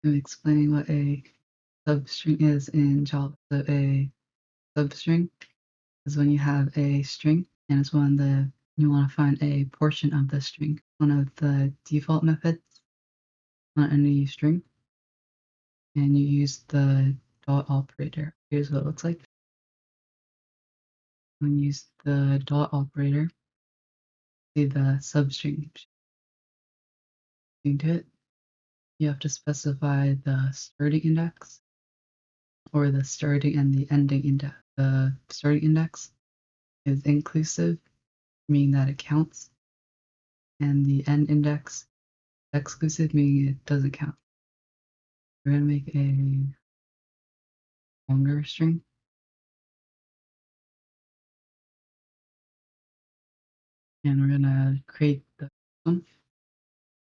I'm explaining what a substring is in Java. So a substring is when you have a string and it's you want to find a portion of the string. One of the default methods on any string, and you use the dot operator. Here's what it looks like. When you use the dot operator, see the substring to it. You have to specify the starting index or the starting and the ending index. The starting index is inclusive, meaning that it counts, and the end index exclusive, meaning it doesn't count. We're going to make a longer string. And we're going to create the one.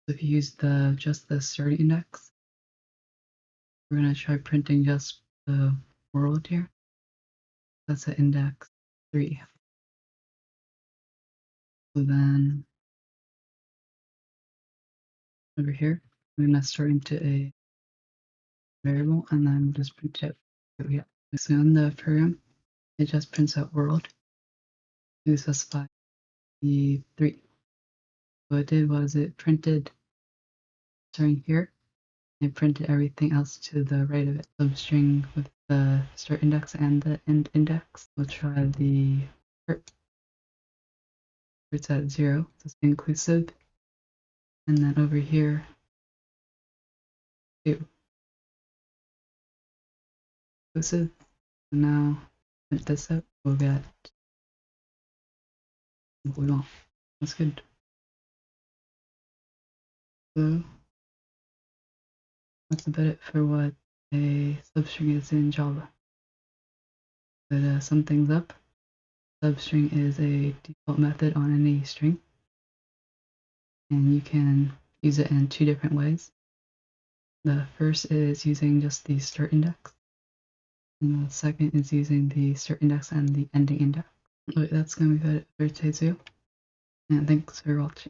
So if you use just the starting index, we're going to try printing just the world here. That's at index 3. So then over here, we're going to start into a variable and then just print it. So in the program, it just prints out world. We specify the 3. What it did was it printed starting here. It printed everything else to the right of it. Substring with the start index and the end index. We'll try the start. It's at 0, so it's inclusive. And then over here, 2. Inclusive. And now print this out. We'll get what we want. That's good. So that's about it for what a substring is in Java. But to sum things up, substring is a default method on any string, and you can use it in 2 different ways. The first is using just the start index, and the second is using the start index and the ending index. Okay, that's going to be it for today's video, and thanks for watching.